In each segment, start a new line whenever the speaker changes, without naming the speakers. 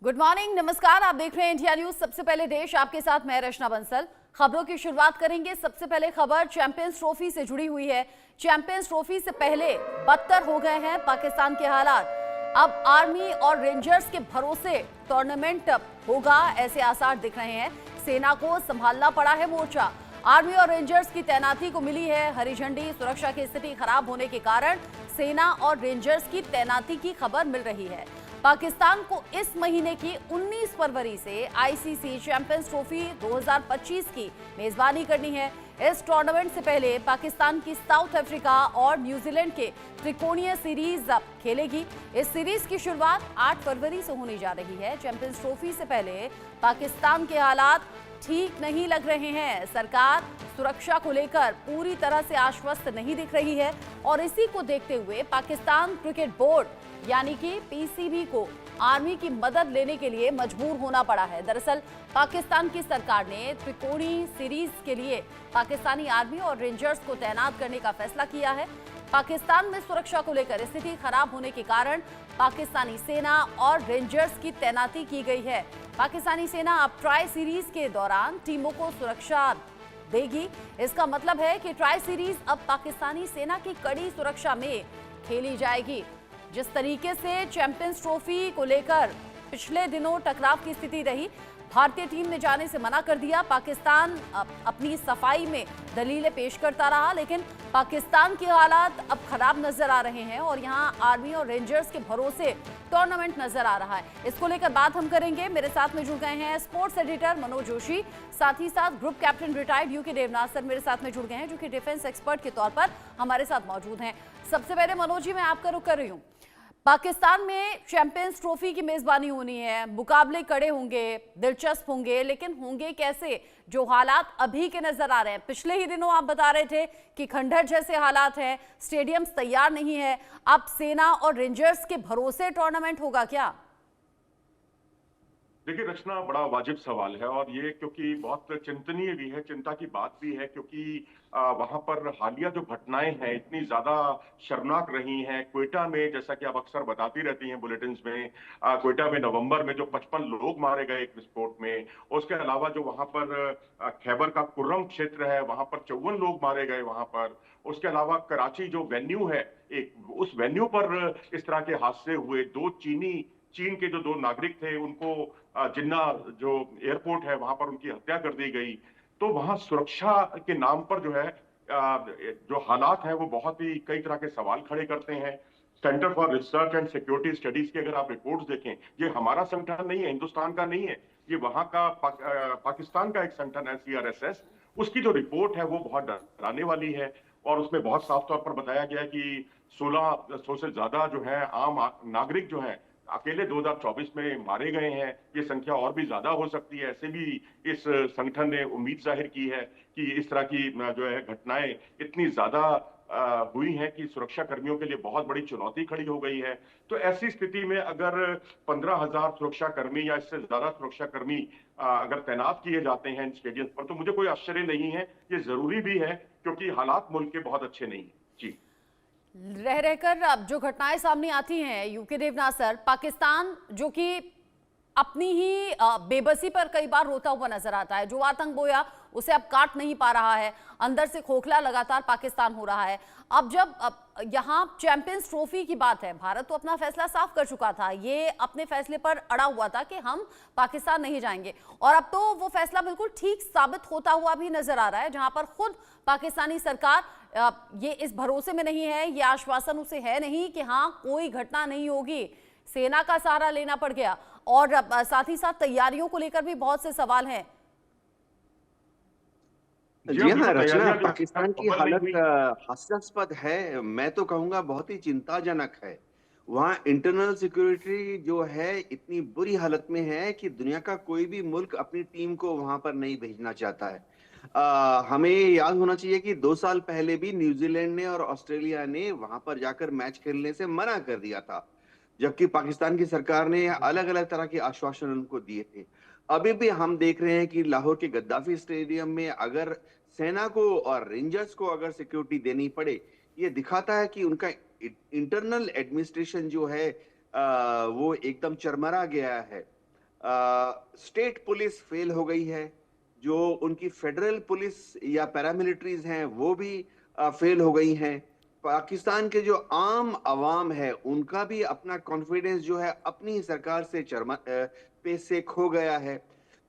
Good morning, नमस्कार। आप देख रहे हैं इंडिया न्यूज। सबसे पहले देश, आपके साथ मैं रचना बंसल। खबरों की शुरुआत करेंगे। सबसे पहले खबर चैंपियंस ट्रॉफी से जुड़ी हुई है। चैंपियंस ट्रॉफी से पहले बदतर हो गए हैं पाकिस्तान के हालात। अब आर्मी और रेंजर्स के भरोसे टूर्नामेंट होगा, ऐसे आसार दिख रहे हैं। सेना को संभालना पड़ा है मोर्चा। आर्मी और रेंजर्स की तैनाती को मिली है हरी झंडी। सुरक्षा की स्थिति खराब होने के कारण सेना और रेंजर्स की तैनाती की खबर मिल रही है। पाकिस्तान को इस महीने की 19 फरवरी से आईसीसी चैंपियंस ट्रॉफी 2025 की मेजबानी करनी है। इस टूर्नामेंट से पहले पाकिस्तान की साउथ अफ्रीका और न्यूजीलैंड के त्रिकोणीय सीरीज खेलेगी। इस सीरीज की शुरुआत 8 फरवरी से होने जा रही है। चैंपियंस ट्रॉफी से पहले पाकिस्तान के हालात ठीक नहीं लग रहे हैं। सरकार सुरक्षा को लेकर पूरी तरह से आश्वस्त नहीं दिख रही है और इसी को देखते हुए पाकिस्तान क्रिकेट बोर्ड यानी कि पीसीबी को आर्मी की मदद लेने के लिए मजबूर होना पड़ा है। दरअसल पाकिस्तान की सरकार ने त्रिकोणीय सीरीज के लिए पाकिस्तानी आर्मी और रेंजर्स को तैनात करने का फैसला किया है। पाकिस्तान में सुरक्षा को लेकर स्थिति खराब होने के कारण पाकिस्तानी सेना और रेंजर्स की तैनाती की गई है। पाकिस्तानी सेना अब ट्राई सीरीज के दौरान टीमों को सुरक्षा देगी। इसका मतलब है कि ट्राई सीरीज अब पाकिस्तानी सेना की कड़ी सुरक्षा में खेली जाएगी। जिस तरीके से चैंपियंस ट्रॉफी को लेकर पिछले दिनों टकराव की स्थिति रही, भारतीय टीम ने जाने से मना कर दिया। पाकिस्तान अपनी सफाई में दलीलें पेश करता रहा, लेकिन पाकिस्तान के हालात अब खराब नजर आ रहे हैं और यहां आर्मी और रेंजर्स के भरोसे टूर्नामेंट नजर आ रहा है। इसको लेकर बात हम करेंगे। मेरे साथ में जुड़ गए हैं स्पोर्ट्स एडिटर मनोज जोशी, साथ ही साथ group captain retired UK Devnath sir मेरे साथ में जुड़ गए हैं, जो कि डिफेंस एक्सपर्ट के तौर पर हमारे साथ मौजूद हैं। सबसे पहले मनोज जी, मैं आपका रुख कर रही हूँ। पाकिस्तान में चैंपियंस ट्रॉफी की मेजबानी होनी है, मुकाबले कड़े होंगे, दिलचस्प होंगे, लेकिन होंगे कैसे? जो हालात अभी के नजर आ रहे हैं, पिछले ही दिनों आप बता रहे थे कि खंडहर जैसे हालात हैं, स्टेडियम्स तैयार नहीं है। अब सेना और रेंजर्स के भरोसे टूर्नामेंट होगा क्या?
देखिए रचना, बड़ा वाजिब सवाल है और ये क्योंकि बहुत चिंतनीय भी है, चिंता की बात भी है, क्योंकि वहां पर हालिया जो घटनाएं हैं इतनी ज्यादा शर्मनाक रही हैं। क्वेटा में, जैसा कि आप अक्सर बताती रहती हैं बुलेटिन्स में, क्वेटा में नवंबर में जो 55 लोग मारे गए एक विस्फोट में, उसके अलावा जो वहां पर खैबर का कुर्रम क्षेत्र है वहां पर 54 लोग मारे गए वहां पर। उसके अलावा कराची जो वेन्यू है, एक उस वेन्यू पर इस तरह के हादसे हुए। चीन के जो 2 नागरिक थे उनको जिन्ना जो एयरपोर्ट है वहां पर उनकी हत्या कर दी गई। तो वहां सुरक्षा के नाम पर जो है जो हालात हैं वो बहुत ही कई तरह के सवाल खड़े करते हैं। Centre for research and security studies की अगर आप रिपोर्ट्स देखें, ये हमारा संगठन नहीं है, हिंदुस्तान का नहीं है, ये वहां का पाकिस्तान का एक संगठन है CRSS। उसकी जो रिपोर्ट है वो बहुत डराने वाली है और उसमें बहुत साफ तौर पर बताया गया है कि 1600 से ज्यादा जो है आम नागरिक जो है अकेले 2024 में मारे गए हैं। ये संख्या और भी ज्यादा हो सकती है। ऐसे भी इस संगठन ने उम्मीद जाहिर की है कि इस तरह की जो है घटनाएं इतनी ज्यादा हुई हैं कि सुरक्षा कर्मियों के लिए बहुत बड़ी चुनौती खड़ी हो गई है। तो ऐसी स्थिति में अगर 15,000 सुरक्षा कर्मी या इससे ज्यादा सुरक्षा कर्मी अगर तैनात किए जाते हैं इन स्टेडियम पर, तो मुझे कोई आश्चर्य नहीं है। ये जरूरी भी है क्योंकि हालात मुल्क के बहुत अच्छे नहीं है। जी,
रह रहकर अब जो घटनाएं सामने आती हैं यूके देवनाथ सर, पाकिस्तान जो कि अपनी ही बेबसी पर कई बार रोता हुआ नजर आता है। जो आतंक बोया उसे अब काट नहीं पा रहा है, अंदर से खोखला लगातार पाकिस्तान हो रहा है। अब जब यहाँ चैंपियंस ट्रॉफी की बात है, भारत तो अपना फैसला साफ कर चुका था, ये अपने फैसले पर अड़ा हुआ था कि हम पाकिस्तान नहीं जाएंगे, और अब तो वो फैसला बिल्कुल ठीक साबित होता हुआ भी नजर आ रहा है, जहां पर खुद पाकिस्तानी सरकार ये इस भरोसे में नहीं है, ये आश्वासन उसे है नहीं कि हाँ कोई घटना नहीं होगी। सेना का सहारा लेना पड़ गया और साथ ही साथ तैयारियों को लेकर भी बहुत से सवाल हैं।
जी हाँ रचना, पाकिस्तान की हालत हास्यास्पद है। मैं तो कहूंगा बहुत ही चिंताजनक है। वहाँ इंटरनल सिक्योरिटी जो है इतनी बुरी हालत में है कि दुनिया का कोई भी मुल्क अपनी टीम को वहां पर नहीं भेजना चाहता है। हमें याद होना चाहिए कि 2 साल पहले भी न्यूजीलैंड ने और ऑस्ट्रेलिया ने वहां पर जाकर मैच खेलने से मना कर दिया था, जबकि पाकिस्तान की सरकार ने अलग अलग तरह के आश्वासन उनको दिए थे। अभी भी हम देख रहे हैं कि लाहौर के गद्दाफी स्टेडियम में अगर सेना को और रेंजर्स को अगर सिक्योरिटी देनी पड़े, ये दिखाता है कि उनका इंटरनल एडमिनिस्ट्रेशन जो है वो एकदम चरमरा गया है। स्टेट पुलिस फेल हो गई है, जो उनकी फेडरल पुलिस या पैरामिलिट्रीज हैं वो भी फेल हो गई हैं। पाकिस्तान के जो आम अवाम है उनका भी अपना कॉन्फिडेंस जो है अपनी सरकार से पे से खो गया है।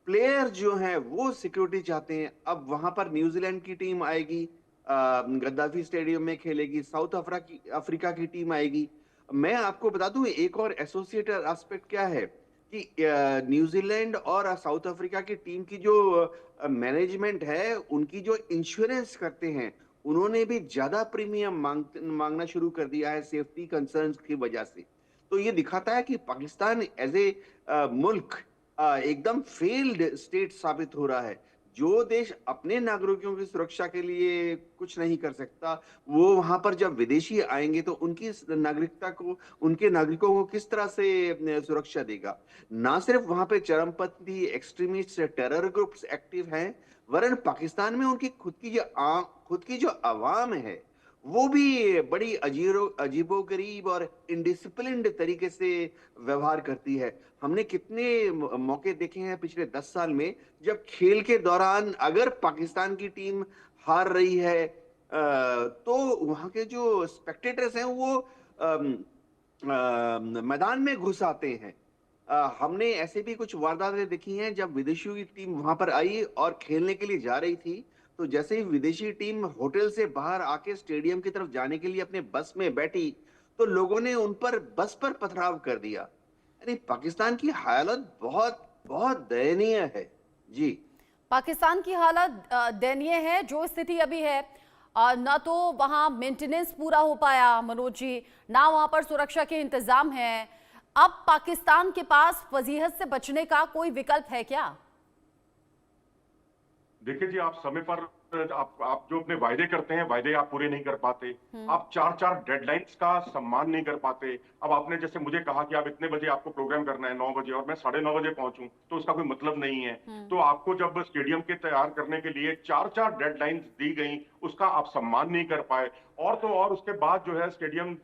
प्लेयर जो हैं वो सिक्योरिटी चाहते हैं। अब वहां पर न्यूजीलैंड की टीम आएगी, गद्दाफी स्टेडियम में खेलेगी, साउथ अफ्रीका की टीम आएगी। मैं आपको बता दूं एक और एसोसिएटेड एस्पेक्ट क्या है कि न्यूजीलैंड और साउथ अफ्रीका की टीम की जो मैनेजमेंट है, उनकी जो इंश्योरेंस करते हैं, उन्होंने भी ज्यादा प्रीमियम मांगना शुरू कर दिया है सेफ्टी कंसर्न्स की वजह से। तो ये दिखाता है कि पाकिस्तान एज ए मुल्क एकदम फेल्ड स्टेट साबित हो रहा है। जो देश अपने नागरिकों की सुरक्षा के लिए कुछ नहीं कर सकता, वो वहां पर जब विदेशी आएंगे तो उनकी नागरिकता को, उनके नागरिकों को किस तरह से सुरक्षा देगा। ना सिर्फ वहां पे चरमपंथी एक्सट्रीमिस्ट टेरर ग्रुप्स एक्टिव हैं, वरन पाकिस्तान में उनकी खुद की जो आवाम है वो भी बड़ी अजीबोगरीब और इनडिसिप्लिन्ड तरीके से व्यवहार करती है। हमने कितने मौके देखे हैं पिछले 10 साल में, जब खेल के दौरान अगर पाकिस्तान की टीम हार रही है तो वहां के जो स्पेक्टेटर्स हैं वो मैदान में घुस आते हैं। हमने ऐसे भी कुछ वारदातें देखी हैं जब विदेशियों की टीम वहां पर आई और खेलने के लिए जा रही थी, तो जैसे ही विदेशी टीम होटल से बाहर आके स्टेडियम की तरफ जाने के लिए अपने बस में बैठी, तो लोगों ने उन पर बस पर पथराव कर दिया। यानी पाकिस्तान की हालत बहुत बहुत दयनीय है। जी,
पाकिस्तान की हालत दयनीय है। जो स्थिति अभी है, ना तो वहां मेंटेनेंस पूरा हो पाया मनोज जी, ना वहां पर सुरक्षा के इंतजाम हैं। अब पाकिस्तान के पास फजीहत से बचने का कोई विकल्प है क्या?
देखिए जी, आप समय पर आप जो अपने वायदे करते हैं, वायदे आप पूरे नहीं कर पाते। आप 4-4 डेडलाइंस का सम्मान नहीं कर पाते। अब आपने जैसे मुझे कहा कि आप इतने बजे आपको प्रोग्राम करना है 9 बजे, और मैं 9:30 बजे पहुंचूं, तो उसका कोई मतलब नहीं है। तो आपको जब स्टेडियम के तैयार करने के लिए 4-4 डेडलाइंस दी गई, उसका आप सम्मान नहीं कर पाए। और तो और उसके बाद जो है स्टेडियम,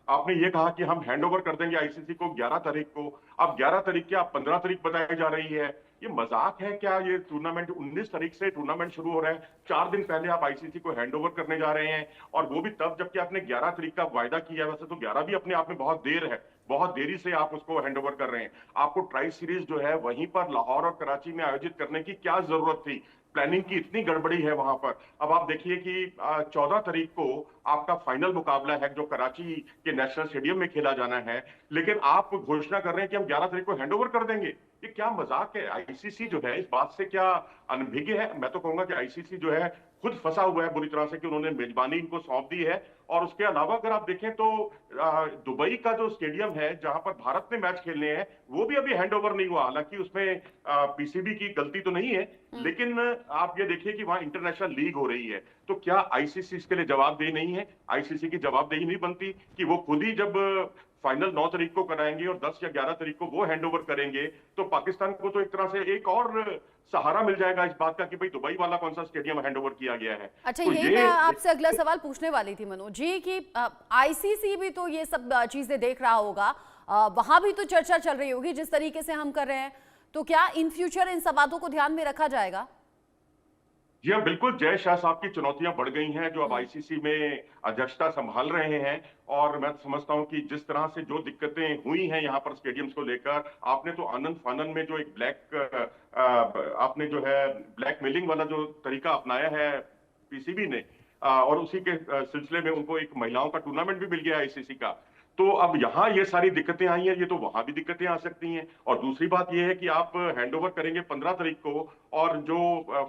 आपने ये कहा कि हम हैंडओवर कर देंगे आईसीसी को 11 तारीख को। अब 11 तारीख के आप 15 तारीख बताई जा रही है। ये मजाक है क्या? ये टूर्नामेंट 19 तारीख से टूर्नामेंट शुरू हो रहा है, 4 दिन पहले आप आईसीसी को हैंडओवर करने जा रहे हैं, और वो भी तब जबकि आपने 11 तारीख का वायदा किया है। वैसे तो 11 भी अपने आप में बहुत देर है, बहुत देरी से आप उसको हैंडओवर कर रहे हैं। आपको ट्राई सीरीज जो है वहीं पर लाहौर और कराची में आयोजित करने की क्या जरूरत थी? प्लानिंग की इतनी गड़बड़ी है वहां पर। अब आप देखिए कि 14 तारीख को आपका फाइनल मुकाबला है जो कराची के नेशनल स्टेडियम में खेला जाना है, लेकिन आप घोषणा कर रहे हैं कि हम 11 तारीख को हैंडओवर कर देंगे। ये क्या मजाक है? आईसीसी जो है इस बात से क्या अनभिज्ञ है? मैं तो कहूंगा कि आईसीसी जो है खुद फंसा हुआ है बुरी तरह से कि उन्होंने मेजबानी इनको सौंप दी है। और उसके अलावा अगर आप देखें तो दुबई का जो स्टेडियम है जहां पर भारत ने मैच खेलने हैं, वो भी अभी हैंडओवर नहीं हुआ। हालांकि उसमें पीसीबी की गलती तो नहीं है, लेकिन आप ये देखिए कि वहां इंटरनेशनल लीग हो रही है। तो क्या आईसीसी इसके लिए जवाबदेही नहीं है? आईसीसी की जवाबदेही नहीं बनती कि वो खुद ही जब फाइनल 9 तारीख को कराएंगे और 10 या 11 तारीख को वो हैंडओवर करेंगे, तो पाकिस्तान को तो एक तरह से एक और सहारा मिल जाएगा इस बात का कि भाई दुबई वाला कौन सा स्टेडियम हैंडओवर किया गया है।
अच्छा,
तो
यही मैं आपसे अगला सवाल पूछने वाली थी मनोज जी कि आईसीसी भी तो ये सब चीजें देख रहा होगा, वहां भी तो चर्चा चल रही होगी जिस तरीके से हम कर रहे हैं। तो क्या इन फ्यूचर इन सब बातों को ध्यान में रखा जाएगा?
जी हाँ, बिल्कुल। जय शाह साहब की चुनौतियां बढ़ गई हैं जो अब आईसीसी में अध्यक्षता संभाल रहे हैं। और मैं समझता हूं कि जिस तरह से जो दिक्कतें हुई हैं यहाँ पर स्टेडियम्स को लेकर, आपने तो आनंद फानन में जो एक आपने जो है ब्लैकमेलिंग वाला जो तरीका अपनाया है पीसीबी ने, और उसी के सिलसिले में उनको एक महिलाओं का टूर्नामेंट भी मिल गया आईसीसी का। तो अब यहाँ ये सारी दिक्कतें आई हैं, ये तो वहां भी दिक्कतें आ सकती हैं। और दूसरी बात ये है कि आप हैंडओवर करेंगे 15 तारीख को, और जो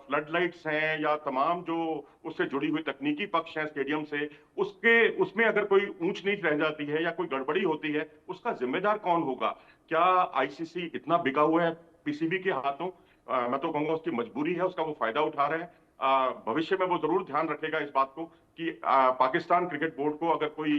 फ्लड लाइट्स हैं या तमाम जो उससे जुड़ी हुई तकनीकी पक्ष हैं स्टेडियम से, उसमें अगर कोई ऊंच नीच रह जाती है या कोई गड़बड़ी होती है, उसका जिम्मेदार कौन होगा? क्या आईसीसी इतना बिका हुआ है पीसीबी के हाथों? मैं तो कहूंगा उसकी मजबूरी है, उसका वो फायदा उठा रहा है। भविष्य में वो जरूर ध्यान रखेगा इस बात को कि पाकिस्तान क्रिकेट बोर्ड को अगर कोई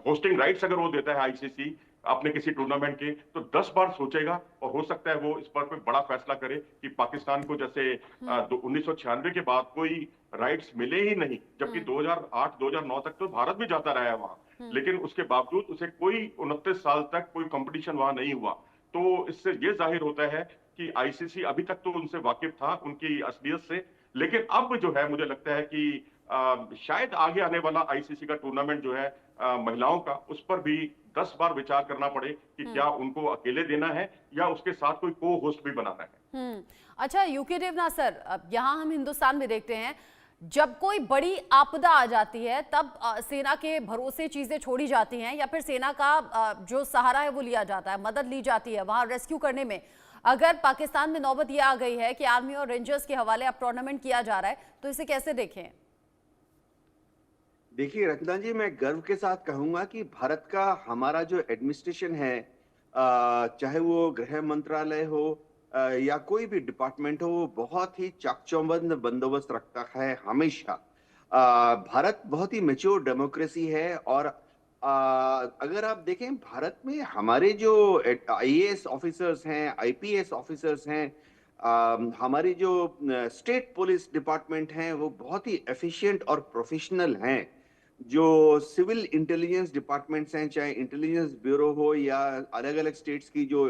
होस्टिंग राइट्स अगर वो देता है आईसीसी अपने किसी टूर्नामेंट के, तो 10 बार सोचेगा, और हो सकता है वो इस पर कोई बड़ा फैसला करे कि पाकिस्तान को जैसे 1996 के बाद कोई राइट्स मिले ही नहीं, जबकि 2008-2009 तक तो भारत भी जाता रहा है वहां, लेकिन उसके बावजूद उसे कोई 29 साल तक कोई कंपटीशन वहां नहीं हुआ। तो इससे ये जाहिर होता है कि आईसीसी अभी तक तो उनसे वाकिफ था, उनकी असलियत से, लेकिन अब जो है मुझे लगता है कि शायद आगे आने वाला आईसीसी का टूर्नामेंट जो है महिलाओं का, उस पर भी 10 बार विचार करना पड़े कि क्या उनको अकेले देना है या उसके साथ कोई को होस्ट भी बनाना है।
अच्छा यूके देवनाथ सर, अब यहाँ हम हिंदुस्तान में देखते हैं जब कोई बड़ी आपदा आ जाती है तब सेना के भरोसे चीजें छोड़ी जाती हैं या फिर सेना का जो सहारा है वो लिया जाता है, मदद ली जाती है वहां रेस्क्यू करने में। अगर पाकिस्तान में नौबत ये आ गई है कि आर्मी और रेंजर्स के हवाले अब टूर्नामेंट किया जा रहा है, तो इसे कैसे देखें?
देखिए रत्ना जी, मैं गर्व के साथ कहूंगा कि भारत का हमारा जो एडमिनिस्ट्रेशन है, चाहे वो गृह मंत्रालय हो या कोई भी डिपार्टमेंट हो, वो बहुत ही चाकचौबंद बंदोबस्त रखता है हमेशा। भारत बहुत ही मैच्योर डेमोक्रेसी है और अगर आप देखें भारत में हमारे जो आईएएस ऑफिसर्स हैं, आईपीएस ऑफिसर्स हैं, हमारी जो स्टेट पुलिस डिपार्टमेंट हैं, वो बहुत ही एफिशिएंट और प्रोफेशनल हैं। जो सिविल इंटेलिजेंस डिपार्टमेंट्स हैं, चाहे इंटेलिजेंस ब्यूरो हो या अलग अलग स्टेट्स की जो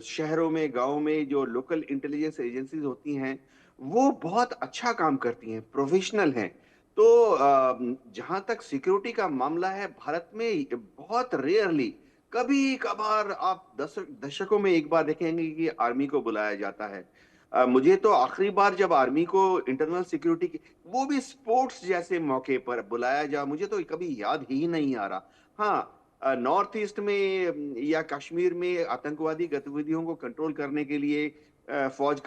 शहरों में, गांवों में जो लोकल इंटेलिजेंस एजेंसीज होती हैं, वो बहुत अच्छा काम करती हैं, प्रोफेशनल हैं। तो जहां तक सिक्योरिटी का मामला है, भारत में बहुत रेयरली, कभी कभार आप दशकों में एक बार देखेंगे कि आर्मी को बुलाया जाता है। मुझे तो आखिरी बार जब आर्मी को इंटरनल सिक्योरिटी की, वो भी स्पोर्ट्स जैसे मौके पर बुलाया जा, मुझे तो कभी याद ही नहीं आ रहा। हाँ, नॉर्थ ईस्ट में या कश्मीर में आतंकवादी गतिविधियों को कंट्रोल करने के लिए फौज का